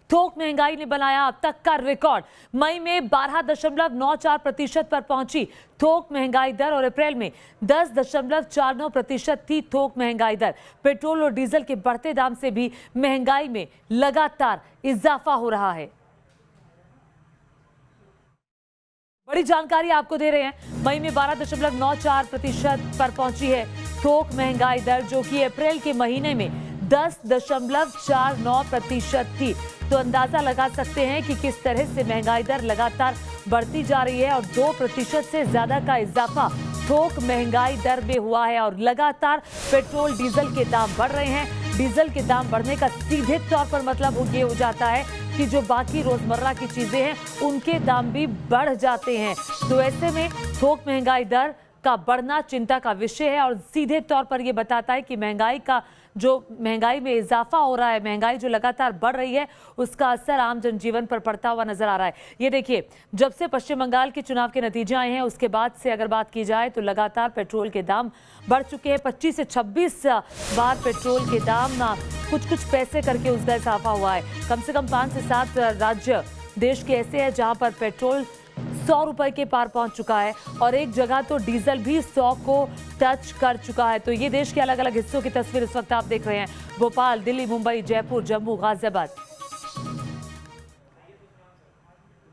थोक महंगाई ने बनाया अब तक का रिकॉर्ड। मई में 12.94% पर पहुंची थोक महंगाई दर और अप्रैल में 10.49% थी थोक महंगाई दर। पेट्रोल और डीजल के बढ़ते दाम से भी महंगाई में लगातार इजाफा हो रहा है। बड़ी जानकारी आपको दे रहे हैं। मई में 12.94% पर पहुंची है थोक महंगाई दर, जो कि अप्रैल के महीने में 10.49% थी। तो अंदाजा लगा सकते हैं कि किस तरह से महंगाई दर लगातार बढ़ती जा रही है और 2% से ज्यादा का इजाफा थोक महंगाई दर में हुआ है और लगातार पेट्रोल डीजल के दाम बढ़ रहे हैं। डीजल के दाम बढ़ने का सीधे तौर पर मतलब ये हो जाता है कि जो बाकी रोजमर्रा की चीजें हैं उनके दाम भी बढ़ जाते हैं। तो ऐसे में थोक महंगाई दर का बढ़ना चिंता का विषय है और सीधे तौर पर यह बताता है कि महंगाई में इजाफा हो रहा है, महंगाई जो लगातार बढ़ रही है, उसका असर आम जनजीवन पर पड़ता हुआ नजर आ रहा है। ये देखिए, जब से पश्चिम बंगाल के चुनाव के नतीजे आए हैं उसके बाद से अगर बात की जाए तो लगातार पेट्रोल के दाम बढ़ चुके हैं। 25 से 26 बार पेट्रोल के दाम कुछ पैसे करके उसका इजाफा हुआ है। कम से कम 5 से 7 राज्य देश के ऐसे हैं जहां पर पेट्रोल 100 रुपए के पार पहुंच चुका है और एक जगह तो डीजल भी 100 को टच कर चुका है। तो ये देश के अलग अलग हिस्सों की तस्वीर इस वक्त आप देख रहे हैं। भोपाल, दिल्ली, मुंबई, जयपुर, जम्मू, गाजियाबाद।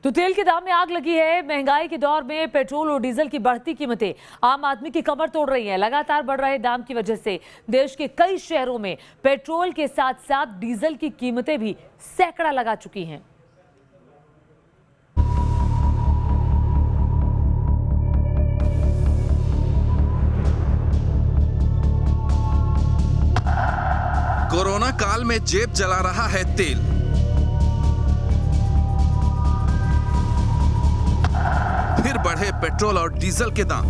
तो तेल के दाम में आग लगी है। महंगाई के दौर में पेट्रोल और डीजल की बढ़ती कीमतें आम आदमी की कमर तोड़ रही हैं। लगातार बढ़ रहे दाम की वजह से देश के कई शहरों में पेट्रोल के साथ साथ डीजल की कीमतें भी सैकड़ा लगा चुकी हैं। कोरोना काल में जेब जला रहा है तेल। फिर बढ़े पेट्रोल और डीजल के दाम।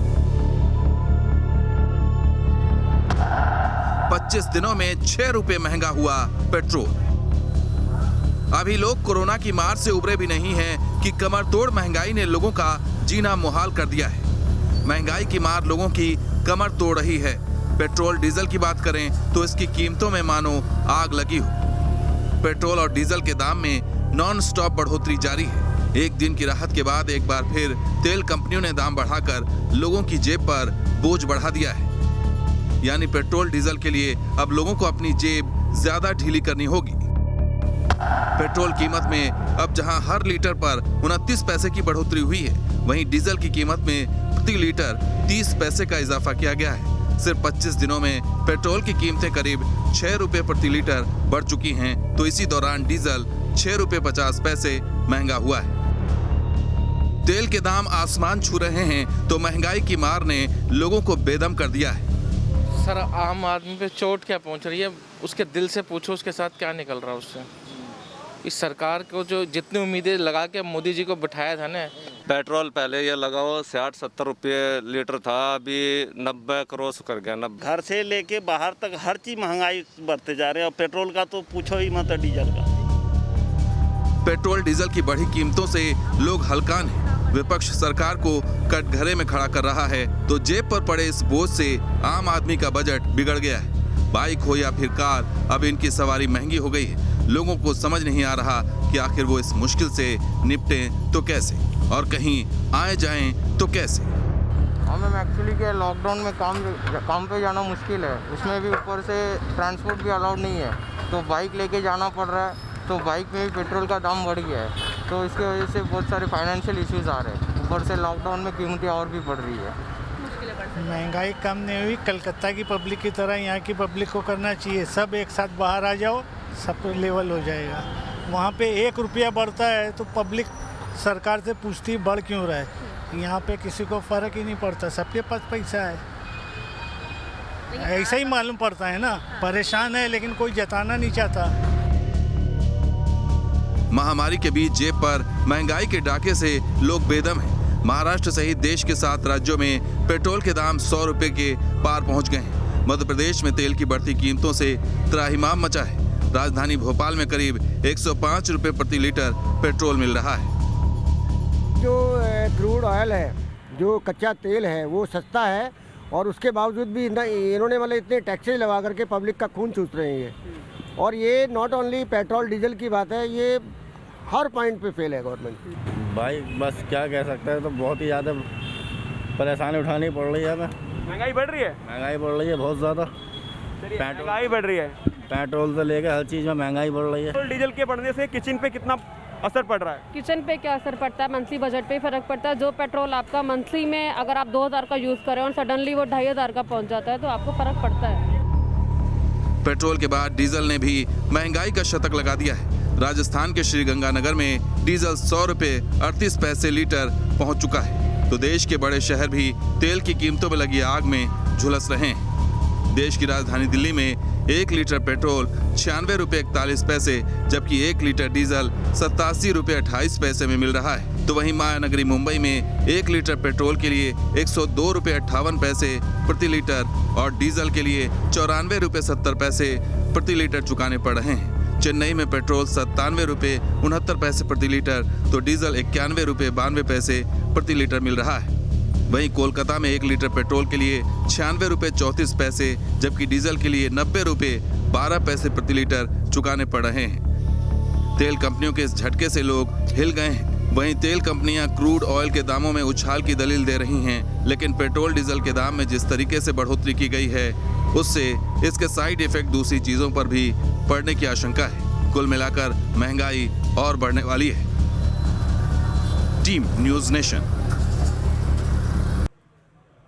25 दिनों में 6 रुपए महंगा हुआ पेट्रोल। अभी लोग कोरोना की मार से उबरे भी नहीं हैं कि कमर तोड़ महंगाई ने लोगों का जीना मुहाल कर दिया है। महंगाई की मार लोगों की कमर तोड़ रही है। पेट्रोल डीजल की बात करें तो इसकी कीमतों में मानो आग लगी हो। पेट्रोल और डीजल के दाम में नॉन स्टॉप बढ़ोतरी जारी है। एक दिन की राहत के बाद एक बार फिर तेल कंपनियों ने दाम बढ़ाकर लोगों की जेब पर बोझ बढ़ा दिया है। यानी पेट्रोल डीजल के लिए अब लोगों को अपनी जेब ज्यादा ढीली करनी होगी। पेट्रोल कीमत में अब जहां हर लीटर पर 29 पैसे की बढ़ोतरी हुई है, वहीं डीजल की कीमत में प्रति लीटर 30 पैसे का इजाफा किया गया है। सिर्फ 25 दिनों में पेट्रोल की कीमतें करीब 6 रुपए प्रति लीटर बढ़ चुकी हैं, तो इसी दौरान डीजल 6 रुपए 50 पैसे महंगा हुआ है। तेल के दाम आसमान छू रहे हैं तो महंगाई की मार ने लोगों को बेदम कर दिया है। सर, आम आदमी पे चोट क्या पहुंच रही है, उसके दिल से पूछो उसके साथ क्या निकल रहा है उससे। इस सरकार को जो जितनी उम्मीदें लगा के मोदी जी को बिठाया था ना। पेट्रोल पहले ये लगाओ 60-70 रुपये लीटर था, अभी 90 क्रॉस कर गया। 90 घर से लेके बाहर तक हर चीज महंगाई बढ़ते जा रहे हैं और पेट्रोल का तो पूछो ही मत, डीजल का। पेट्रोल डीजल की बढ़ी कीमतों से लोग हलकान हैं। विपक्ष सरकार को कटघरे में खड़ा कर रहा है तो जेब पर पड़े इस बोझ से आम आदमी का बजट बिगड़ गया है। बाइक हो या फिर कार, अब इनकी सवारी महंगी हो गई है। लोगों को समझ नहीं आ रहा कि आखिर वो इस मुश्किल से निपटें तो कैसे, और कहीं आए जाएं तो कैसे। हमें एक्चुअली क्या, लॉकडाउन में काम पे जाना मुश्किल है, उसमें भी ऊपर से ट्रांसपोर्ट भी अलाउड नहीं है, तो बाइक लेके जाना पड़ रहा है। तो बाइक में भी पेट्रोल का दाम बढ़ गया है, तो इसकी वजह से बहुत सारे फाइनेंशियल इश्यूज आ रहे हैं। ऊपर से लॉकडाउन में कीमतें और भी बढ़ रही है। महंगाई कम नहीं हुई। कलकत्ता की पब्लिक की तरह यहाँ की पब्लिक को करना चाहिए। सब एक साथ बाहर आ जाओ, सब लेवल हो जाएगा। वहाँ पे 1 रुपया बढ़ता है तो पब्लिक सरकार से पूछती बढ़ क्यों रहा है। यहाँ पे किसी को फ़र्क ही नहीं पड़ता, सबके पास पैसा है। ऐसा ही मालूम पड़ता है ना, परेशान है लेकिन कोई जताना नहीं चाहता। महामारी के बीच जेब पर महंगाई के डाके से लोग बेदम हैं। महाराष्ट्र सहित देश के 7 राज्यों में पेट्रोल के दाम 100 रुपए के पार पहुंच गए हैं। मध्य प्रदेश में तेल की बढ़ती कीमतों से त्राहिमाम मचा है। राजधानी भोपाल में करीब 105 रुपए प्रति लीटर पेट्रोल मिल रहा है। जो क्रूड ऑयल है, जो कच्चा तेल है, वो सस्ता है और उसके बावजूद भी इन्होंने मतलब इतने टैक्सेज लगा करके पब्लिक का खून चूस रहे हैं। और ये नॉट ओनली पेट्रोल डीजल की बात है, ये हर पॉइंट पे फेल है गवर्नमेंट। भाई बस क्या कह सकते हैं, तो बहुत ही ज़्यादा परेशानी उठानी पड़ रही है हमें। महंगाई बढ़ रही है, महंगाई बढ़ रही है बहुत ज़्यादा। महंगाई बढ़ रही है, पेट्रोल से लेकर हर चीज़ में महंगाई बढ़ रही है। पेट्रोल डीजल के बढ़ने से किचन पे कितना असर पड़ रहा है? किचन पे क्या असर पड़ता है, मंथली बजट पे फर्क पड़ता है। जो पेट्रोल आपका मंथली में अगर आप 2000 का यूज़ करें और सडनली वो 2500 का पहुंच जाता है तो आपको फर्क पड़ता है। पेट्रोल के बाद डीजल ने भी महंगाई का शतक लगा दिया है। राजस्थान के श्रीगंगानगर में डीजल 100 रुपये 38 पैसे लीटर पहुंच चुका है, तो देश के बड़े शहर भी तेल की कीमतों में लगी आग में झुलस रहे हैं। देश की राजधानी दिल्ली में 1 लीटर पेट्रोल 96 रुपये 41 पैसे, जबकि 1 लीटर डीजल 87 रुपये 28 पैसे में मिल रहा है। तो वहीं महानगरी मुंबई में 1 लीटर पेट्रोल के लिए 102 रुपये 58 पैसे प्रति लीटर और डीजल के लिए 94 रुपये 70 पैसे प्रति लीटर चुकाने पड़ रहे हैं। चेन्नई में पेट्रोल 97 रुपये 69 पैसे प्रति लीटर तो डीजल 91 रुपये 92 पैसे प्रति लीटर मिल रहा है। वहीं कोलकाता में 1 लीटर पेट्रोल के लिए 96 रुपये 34 पैसे, जबकि डीजल के लिए 90 रुपये 12 पैसे प्रति लीटर चुकाने पड़ रहे हैं। तेल कंपनियों के इस झटके से लोग हिल गए हैं। वहीं तेल कंपनियां क्रूड ऑयल के दामों में उछाल की दलील दे रही हैं, लेकिन पेट्रोल डीजल के दाम में जिस तरीके से बढ़ोतरी की गई है उससे इसके साइड इफेक्ट दूसरी चीजों पर भी पड़ने की आशंका है। कुल मिलाकर महंगाई और बढ़ने वाली है। Team news nation.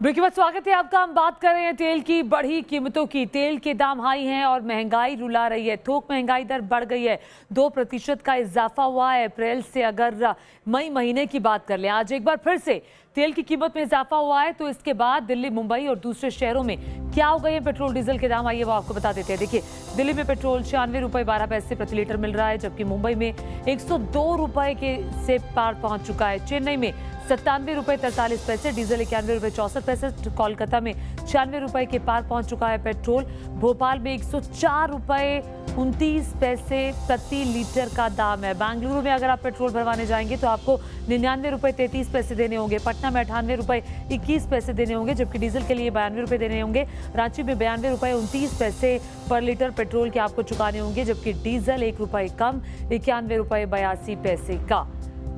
ब्रेक के बाद स्वागत है आपका। हम बात कर रहे हैं तेल की बढ़ी कीमतों की। तेल के दाम हाई हैं और महंगाई रुला रही है। थोक महंगाई दर बढ़ गई है, 2% का इजाफा हुआ है अप्रैल से। अगर मई महीने की बात कर लें, आज एक बार फिर से तेल की कीमत में इजाफा हुआ है। तो इसके बाद दिल्ली, मुंबई और दूसरे शहरों में क्या हो गए हैं पेट्रोल डीजल के दाम, आइए वो आपको बता देते हैं। देखिए, दिल्ली में पेट्रोल 96 रुपये 12 पैसे प्रति लीटर मिल रहा है, जबकि मुंबई में 102 रुपये के से पार पहुंच चुका है। चेन्नई में 97 रुपये 43 पैसे, डीजल 91 रुपये 64 पैसे, कोलकाता में 96 रुपये के पार पहुंच चुका है पेट्रोल। भोपाल में 104 रुपये 29 पैसे प्रति लीटर का दाम है। बेंगलुरु में अगर आप पेट्रोल भरवाने जाएंगे तो आपको 99 रुपये 33 पैसे देने होंगे। पटना में 98 रुपये 21 पैसे देने होंगे, जबकि डीजल के लिए 92 रुपये देने होंगे। रांची में 92 रुपये 29 पैसे पर लीटर पेट्रोल के आपको चुकाने होंगे, जबकि डीजल 1 रुपये कम 91 रुपये 82 पैसे का।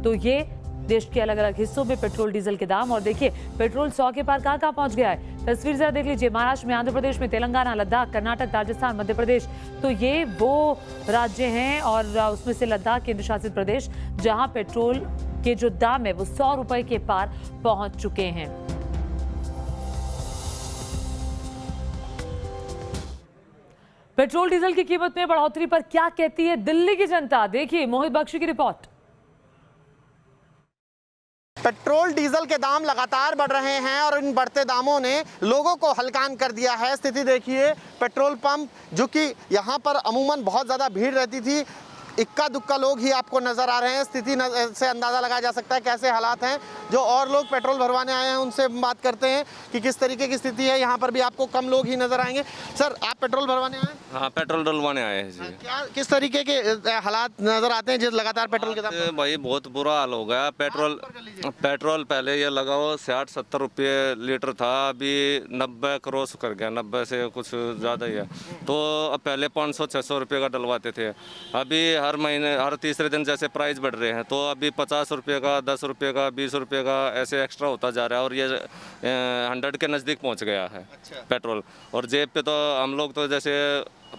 तो ये देश के अलग अलग हिस्सों में पेट्रोल डीजल के दाम। और देखिए, पेट्रोल 100 के पार कहाँ पहुंच गया है। तस्वीर जरा देख लीजिए। महाराष्ट्र में, आंध्र प्रदेश में, तेलंगाना, लद्दाख, कर्नाटक, राजस्थान, मध्य प्रदेश, तो ये वो राज्य हैं और उसमें से लद्दाख केंद्र शासित प्रदेश जहां पेट्रोल के जो दाम है वो 100 रुपए के पार पहुंच चुके हैं। पेट्रोल डीजल की कीमत में बढ़ोतरी पर क्या कहती है दिल्ली की जनता, देखिए मोहित बख्शी की रिपोर्ट। पेट्रोल डीजल के दाम लगातार बढ़ रहे हैं और इन बढ़ते दामों ने लोगों को हलकान कर दिया है। स्थिति देखिए, पेट्रोल पंप जो कि यहाँ पर अमूमन बहुत ज़्यादा भीड़ रहती थी, इक्का दुक्का लोग ही आपको नज़र आ रहे हैं। स्थिति से अंदाज़ा लगाया जा सकता है कैसे हालात हैं। जो और लोग पेट्रोल भरवाने आए हैं उनसे बात करते हैं कि किस तरीके की स्थिति है। यहाँ पर भी आपको कम लोग ही नज़र आएंगे। सर, आप पेट्रोल भरवाने आए? हाँ, पेट्रोल डलवाने आए हैं जी। क्या किस तरीके के हालात नज़र आते हैं जिस लगातार पेट्रोल के दाम? भाई बहुत बुरा हाल हो गया। पेट्रोल पहले ये लगाओ 60-70 रुपये लीटर था, अभी 90 क्रॉस कर गया, 90 से कुछ ज़्यादा ही है। तो अब पहले 500-600 रुपये का डलवाते थे, अभी हर महीने हर तीसरे दिन जैसे प्राइस बढ़ रहे हैं, तो अभी 50 रुपये का, 10 रुपये का, 20 रुपये का ऐसे एक्स्ट्रा होता जा रहा है और ये 100 के नज़दीक पहुंच गया है पेट्रोल। और जेब पे तो हम लोग तो जैसे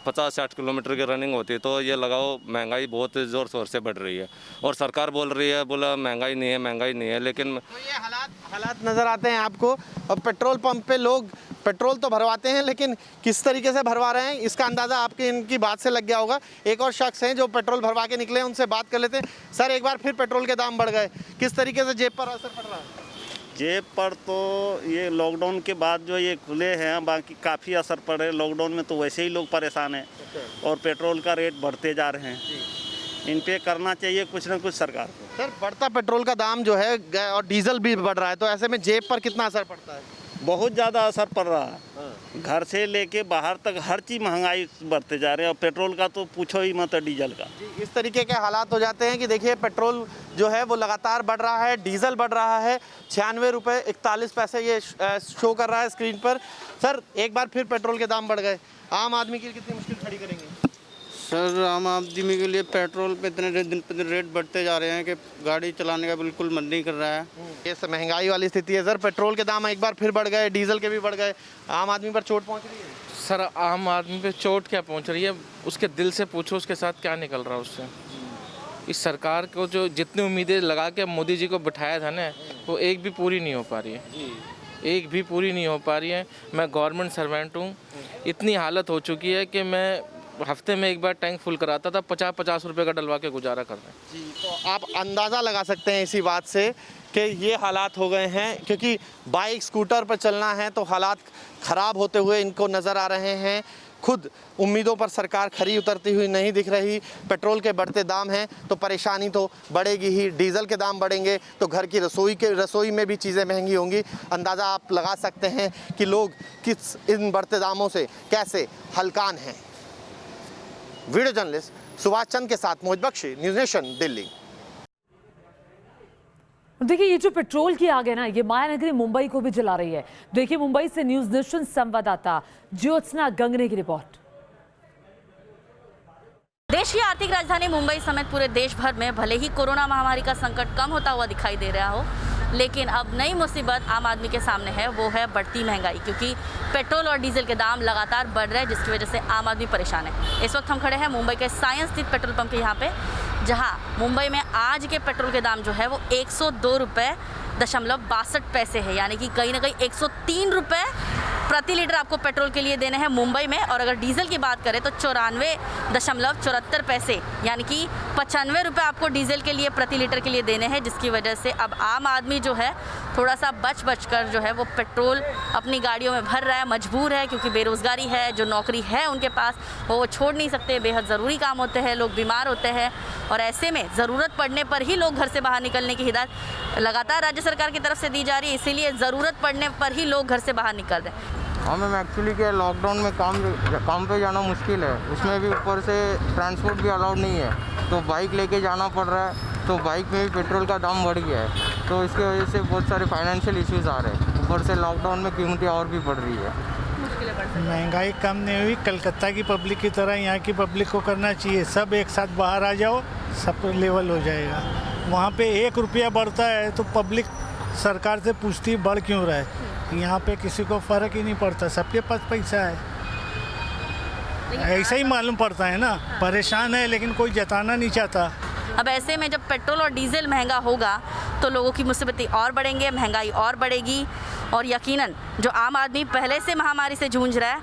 50-60 किलोमीटर की रनिंग होती है, तो ये लगाओ महंगाई बहुत ज़ोर शोर से बढ़ रही है और सरकार बोल रही है, बोला महंगाई नहीं है, महंगाई नहीं है, लेकिन तो ये हालात नज़र आते हैं आपको। और पेट्रोल पंप पे लोग पेट्रोल तो भरवाते हैं, लेकिन किस तरीके से भरवा रहे हैं इसका अंदाज़ा आपके इनकी बात से लग गया होगा। एक और शख्स हैं जो पेट्रोल भरवा के निकले हैं, उनसे बात कर लेते हैं। सर, एक बार फिर पेट्रोल के दाम बढ़ गए, किस तरीके से जेब पर असर पड़ रहा है? जेब पर तो ये लॉकडाउन के बाद जो ये खुले हैं, बाकी काफ़ी असर पड़े। लॉकडाउन में तो वैसे ही लोग परेशान हैं और पेट्रोल का रेट बढ़ते जा रहे हैं। इन पे करना चाहिए कुछ ना कुछ सरकार को। सर, बढ़ता पेट्रोल का दाम जो है और डीजल भी बढ़ रहा है, तो ऐसे में जेब पर कितना असर पड़ता है? बहुत ज़्यादा असर पड़ रहा है। घर से लेके बाहर तक हर चीज़ महंगाई बढ़ते जा रहे हैं और पेट्रोल का तो पूछो ही मत, डीजल का। इस तरीके के हालात हो जाते हैं कि देखिए, पेट्रोल जो है वो लगातार बढ़ रहा है, डीजल बढ़ रहा है। 96 रुपये 41 पैसे ये शो कर रहा है स्क्रीन पर। सर, एक बार फिर पेट्रोल के दाम बढ़ गए, आम आदमी की कितनी मुश्किल खड़ी करेंगे? सर आम आदमी के लिए पेट्रोल पे इतने दिन पे दिन रेट बढ़ते जा रहे हैं कि गाड़ी चलाने का बिल्कुल मन नहीं कर रहा है। ये सब महंगाई वाली स्थिति है सर। पेट्रोल के दाम एक बार फिर बढ़ गए, डीजल के भी बढ़ गए, आम आदमी पर चोट पहुंच रही है। सर आम आदमी पे चोट क्या पहुंच रही है, उसके दिल से पूछो उसके साथ क्या निकल रहा है उससे। इस सरकार को जो जितनी उम्मीदें लगा के मोदी जी को बिठाया था ना, वो एक भी पूरी नहीं हो पा रही है, एक भी पूरी नहीं हो पा रही है। मैं गवर्नमेंट सर्वेंट हूँ, इतनी हालत हो चुकी है कि मैं हफ्ते में एक बार टैंक फुल कराता था, 50-50 रुपए का डलवा के गुजारा कर रहे हैं। जी, तो आप अंदाज़ा लगा सकते हैं इसी बात से कि ये हालात हो गए हैं, क्योंकि बाइक स्कूटर पर चलना है तो हालात ख़राब होते हुए इनको नज़र आ रहे हैं। खुद उम्मीदों पर सरकार खरी उतरती हुई नहीं दिख रही। पेट्रोल के बढ़ते दाम हैं तो परेशानी तो बढ़ेगी ही, डीजल के दाम बढ़ेंगे तो घर की रसोई में भी चीज़ें महंगी होंगी। अंदाज़ा आप लगा सकते हैं कि लोग किस इन बढ़ते दामों से कैसे हलकान हैं। वीडियो जर्नलिस्ट सुभाष चंद के साथ मोहित बख्शी, न्यूज़ नेशन, दिल्ली। देखिए, ये जो पेट्रोल की आग है ना, ये मायानगरी मुंबई को भी जला रही है। देखिए, मुंबई से न्यूज़ नेशन संवाददाता ज्योत्सना गंगने की रिपोर्ट। देश की आर्थिक राजधानी मुंबई समेत पूरे देश भर में भले ही कोरोना महामारी का संकट कम होता हुआ दिखाई दे रहा हो, लेकिन अब नई मुसीबत आम आदमी के सामने है, वो है बढ़ती महंगाई। क्योंकि पेट्रोल और डीजल के दाम लगातार बढ़ रहे हैं, जिसकी वजह से आम आदमी परेशान है। इस वक्त हम खड़े हैं मुंबई के साइंस स्थित पेट्रोल पंप के यहाँ पे, जहाँ मुंबई में आज के पेट्रोल के दाम जो है वो 102.62 है, यानी कि कहीं ना कहीं 103 रुपये प्रति लीटर आपको पेट्रोल के लिए देने हैं मुंबई में। और अगर डीजल की बात करें तो 94.74 यानी कि 95 रुपये आपको डीजल के लिए प्रति लीटर के लिए देने हैं, जिसकी वजह से अब आम आदमी जो है थोड़ा सा बच कर जो है वो पेट्रोल अपनी गाड़ियों में भर रहा है, मजबूर है। क्योंकि बेरोज़गारी है, जो नौकरी है उनके पास वो छोड़ नहीं सकते, बेहद ज़रूरी काम होते हैं, लोग बीमार होते हैं, और ऐसे में ज़रूरत पड़ने पर ही लोग घर से बाहर निकलने की हिदायत लगातार राज्य सरकार की तरफ से दी जा रही है। इसीलिए ज़रूरत पड़ने पर ही लोग घर से बाहर निकल रहे हैं। हाँ मैम, एक्चुअली क्या लॉकडाउन में काम पे जाना मुश्किल है, उसमें भी ऊपर से ट्रांसपोर्ट भी अलाउड नहीं है, तो बाइक लेके जाना पड़ रहा है। तो बाइक में भी पेट्रोल का दाम बढ़ गया है, तो इसकी वजह से बहुत सारे फाइनेंशियल इश्यूज़ आ रहे हैं। ऊपर से लॉकडाउन में कीमतें और भी बढ़ रही है। महंगाई कम नहीं हुई, कलकत्ता की पब्लिक की तरह यहाँ की पब्लिक को करना चाहिए। सब एक साथ बाहर आ जाओ, सब लेवल हो जाएगा। वहाँ पे 1 रुपया बढ़ता है तो पब्लिक सरकार से पूछती बढ़ क्यों रहा है। यहाँ पे किसी को फ़र्क ही नहीं पड़ता, सबके पास पैसा है, ऐसा ही मालूम पड़ता है ना। परेशान है लेकिन कोई जताना नहीं चाहता। अब ऐसे में जब पेट्रोल और डीजल महंगा होगा तो लोगों की मुसीबतें और बढ़ेंगे, महंगाई और बढ़ेगी, और यकीनन जो आम आदमी पहले से महामारी से जूझ रहा है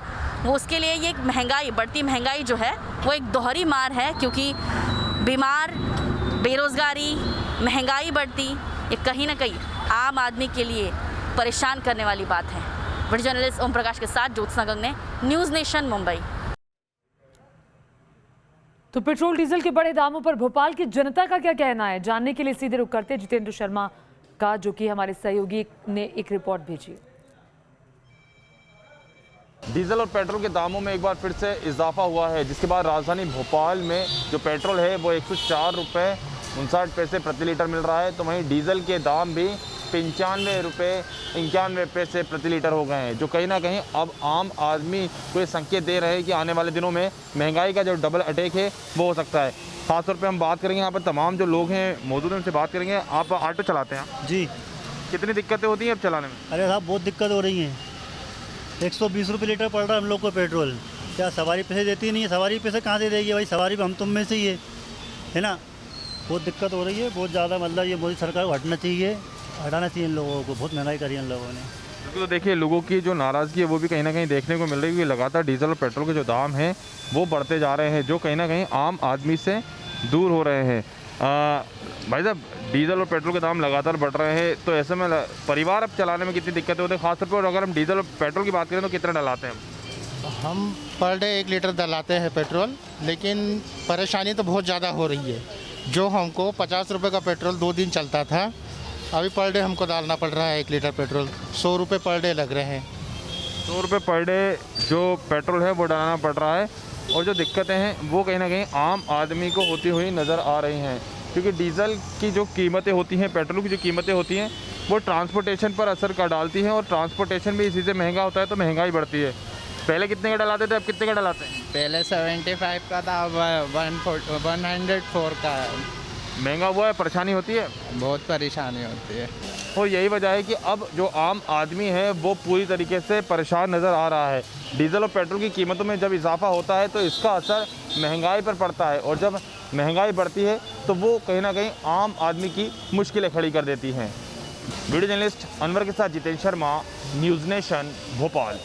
वो उसके लिए ये महंगाई, बढ़ती महंगाई जो है वो एक दोहरी मार है। क्योंकि बीमार, बेरोज़गारी, महंगाई बढ़ती, ये कहीं ना कहीं आम आदमी के लिए परेशान करने वाली बात है। वीडियो जर्नलिस्ट ओम प्रकाश के साथ ज्योत्सना गंगने, न्यूज़ नेशन, मुंबई। तो पेट्रोल डीजल के बड़े दामों पर भोपाल की जनता का क्या कहना है, जानने के लिए सीधे रुख करते हैं जितेंद्र शर्मा का, जो कि हमारे सहयोगी ने एक रिपोर्ट भेजी। डीजल और पेट्रोल के दामों में एक बार फिर से इजाफा हुआ है, जिसके बाद राजधानी भोपाल में जो पेट्रोल है वो 104 रुपये 59 पैसे प्रति लीटर मिल रहा है, तो वहीं डीजल के दाम भी 95 रुपये 91 पैसे प्रति लीटर हो गए हैं, जो कहीं ना कहीं अब आम आदमी को ये संकेत दे रहे हैं कि आने वाले दिनों में महंगाई का जो डबल अटैक है वो हो सकता है। खासतौर पे हम बात करेंगे यहाँ पर तमाम जो लोग हैं मौजूद हैं उनसे बात करेंगे। आप ऑटो चलाते हैं? जी। कितनी दिक्कतें होती हैं अब चलाने में? अरे साहब बहुत दिक्कत हो रही है। 120 रुपये लीटर पड़ रहा है हम लोग को पेट्रोल। क्या सवारी पैसे देती नहीं है? सवारी पैसे कहाँ से देगी भाई? सवारी हम तुम में से ही है ना। बहुत दिक्कत हो रही है, बहुत ज़्यादा। मतलब ये मोदी सरकार को हटाना चाहिए इन लोगों को। बहुत महंगाई करी है इन लोगों ने। तो देखिए, लोगों की जो नाराज़गी है वो भी कहीं ना कहीं देखने को मिल रही है, क्योंकि लगातार डीजल और पेट्रोल के जो दाम हैं वो बढ़ते जा रहे हैं, जो कहीं ना कहीं आम आदमी से दूर हो रहे हैं। भाई साहब, डीजल और पेट्रोल के दाम लगातार बढ़ रहे हैं, तो ऐसे में परिवार अब चलाने में कितनी दिक्कतें होती है? खासतौर पर अगर हम डीजल और पेट्रोल की बात करें तो कितना डलाते हैं हम? पर डे 1 लीटर डलाते हैं पेट्रोल, लेकिन परेशानी तो बहुत ज़्यादा हो रही है। जो हमको 50 रुपये का पेट्रोल 2 दिन चलता था, अभी पर डे हमको डालना पड़ रहा है 1 लीटर पेट्रोल। 100 रुपये पर डे लग रहे हैं। 100 रुपये पर डे जो पेट्रोल है वो डालना पड़ रहा है, और जो दिक्कतें हैं वो कहीं ना कहीं आम आदमी को होती हुई नज़र आ रही हैं, क्योंकि डीजल की जो कीमतें होती हैं, पेट्रोल की जो कीमतें होती हैं, वो ट्रांसपोर्टेशन पर असर कर डालती हैं, और ट्रांसपोर्टेशन भी इसी से महंगा होता है तो महंगाई बढ़ती है। पहले कितने का डलाते थे, अब कितने का डलाते हैं? पहले 75 का था, अब 104 का है। महंगा हुआ है, परेशानी होती है? बहुत परेशानी होती है। और यही वजह है कि अब जो आम आदमी है वो पूरी तरीके से परेशान नज़र आ रहा है। डीजल और पेट्रोल की कीमतों में जब इजाफा होता है तो इसका असर महंगाई पर पड़ता है, और जब महंगाई बढ़ती है तो वो कहीं ना कहीं आम आदमी की मुश्किलें खड़ी कर देती हैं। वीडियो जर्नलिस्ट अनवर के साथ जितेंद्र शर्मा, न्यूज़ नेशन, भोपाल।